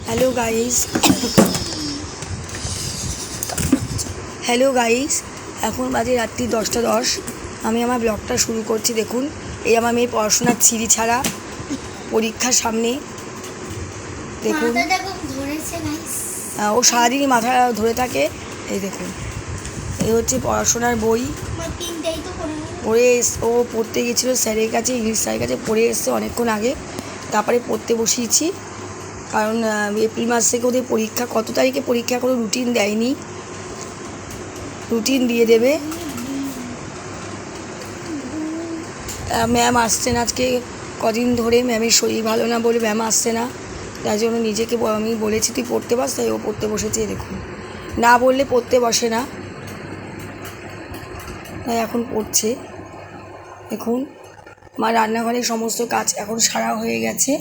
Hello guys hello guys এখন বাজে রাত্রি 10:10। আমি আমার ব্লগটা শুরু করছি। দেখুন, এই আমার মেয়ে পড়াশোনার ছিঁড়ি ছাড়া, পরীক্ষার সামনে। দেখুন ও সারাদিনই মাথা ধরে থাকে। এই দেখুন, এই হচ্ছে পড়াশোনার বই। পড়ে ও পড়তে গেছিলো স্যারের কাছে, ইংলিশ স্যারের কাছে পড়ে এসছে অনেকক্ষণ আগে। তারপরে পড়তে বসিয়েছি, কারণ এপ্রিল মাস থেকে ওদের পরীক্ষা। কত তারিখে পরীক্ষা কোনো রুটিন দেয়নি, রুটিন দিয়ে দেবে। ম্যাম আসছে না আজকে কদিন ধরে, ম্যামের শরীর ভালো না বলে ম্যাম আসছে না। তার জন্য নিজেকে আমি বলেছি তুই পড়তে বস, তাই ও পড়তে বসেছে। দেখুন, না বললে পড়তে বসে না, তাই এখন পড়ছে। দেখুন, মা রান্নাঘরের সমস্ত কাজ এখন সারা হয়ে গেছে।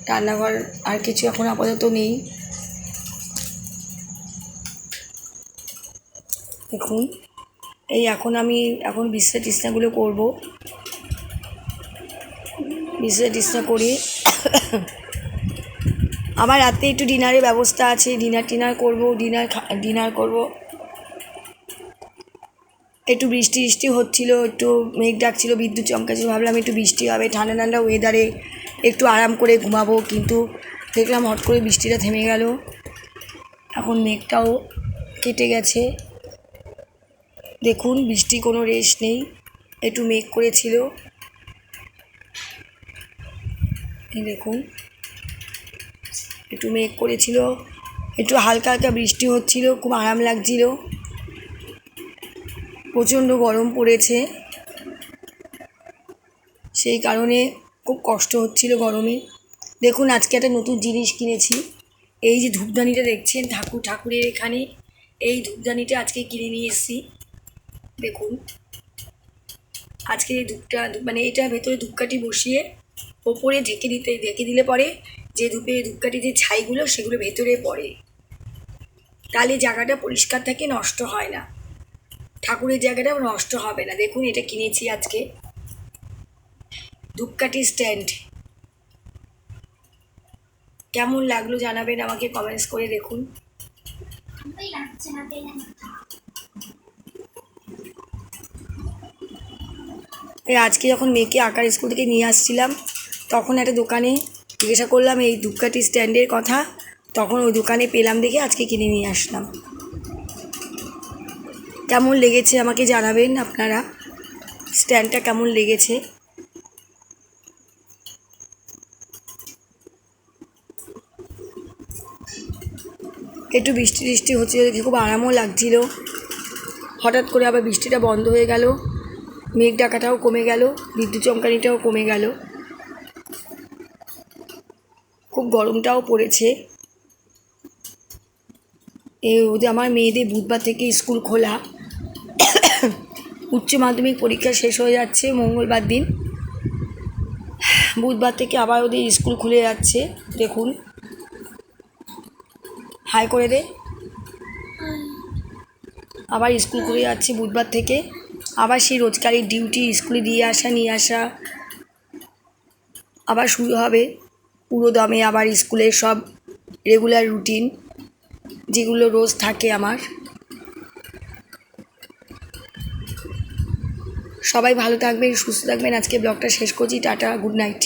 রান্নাঘর আর কিছু এখন আপাতত নেই। দেখুন, এই আমি এখন বিছনা টিছনাগুলো করবো। বিছনা টিছনা করে আমার রাতে একটু ডিনারের ব্যবস্থা আছে, ডিনার করবো। ডিনার করব। একটু বৃষ্টি হচ্ছিলো, একটু মেঘ ডাকছিল, বিদ্যুৎ চমকাচ্ছিল। ভাবলাম একটু বৃষ্টি হবে, ঠান্ডা ঠান্ডা ওয়েদারে একটু আরাম করে ঘুমাবো, কিন্তু দেখলাম হট করে বৃষ্টিটা থেমে গেল। এখন মেঘটাও কেটে গেছে। দেখুন, বৃষ্টি কোনো রেশ নেই, একটু মেঘ করেছিল। এই দেখুন, একটু মেঘ করেছিল, একটু হালকা হালকা বৃষ্টি হচ্ছিল, খুব আরাম লাগছিল। প্রচণ্ড গরম পড়েছে, সেই কারণে খুব কষ্ট হচ্ছিল গরমে। দেখুন, আজকে একটা নতুন জিনিস কিনেছি। এই যে ধূপদানিটা দেখছেন ঠাকুরের এখানে, এই ধূপদানিটা আজকে কিনে নিয়ে এসেছি। দেখুন, আজকে এই মানে এটা ভেতরে ধূপকাঠি বসিয়ে ওপরে ঢেকে দিলে পরে যে ধূপকাঠির যে ছাইগুলো সেগুলো ভেতরে পড়ে, তাহলে জায়গাটা পরিষ্কার থাকে, নষ্ট হয় না, ঠাকুরের জায়গাটাও নষ্ট হবে না। দেখুন, এটা কিনেছি আজকে, ধূপকাঠি স্ট্যান্ড। কেমন লাগলো জানাবেন আমাকে কমেন্টস করে। দেখুন, আজকে যখন মেয়েকে আঁকার স্কুল থেকে নিয়ে আসছিলাম, তখন একটা দোকানে জিজ্ঞাসা করলাম এই ধূপকাঠি স্ট্যান্ডের কথা, তখন ওই দোকানে পেলাম দেখে আজকে কিনে নিয়ে আসলাম। কেমন লেগেছে আমাকে জানাবেন আপনারা, স্ট্যান্ডটা কেমন লেগেছে। একটু বৃষ্টি হচ্ছিল দেখে খুব আরামও লাগছিল। হঠাৎ করে আবার বৃষ্টিটা বন্ধ হয়ে গেল, মেঘ ডাকাটাও কমে গেল, বিদ্যুৎ চমকানিটাও কমে গেল, খুব গরমটাও পড়েছে। আমার মেয়েদের বুধবার থেকে স্কুল খোলা, উচ্চ মাধ্যমিক পরীক্ষা শেষ হয়ে যাচ্ছে মঙ্গলবার দিন, বুধবার থেকে আবার ওদের স্কুল খুলে যাচ্ছে। দেখুন, হাই করে দে। আবার স্কুল খুলে যাচ্ছে বুধবার থেকে, আবার সেই রোজকারের ডিউটি, স্কুলে দিয়ে আসা নিয়ে আসা আবার শুরু হবে পুরো দমে। আবার স্কুলের সব রেগুলার রুটিন যেগুলো রোজ থাকে আমার। সবাই ভালো থাকবেন, সুস্থ থাকবেন। আজকে ব্লগটা শেষ করছি। Tata, good night.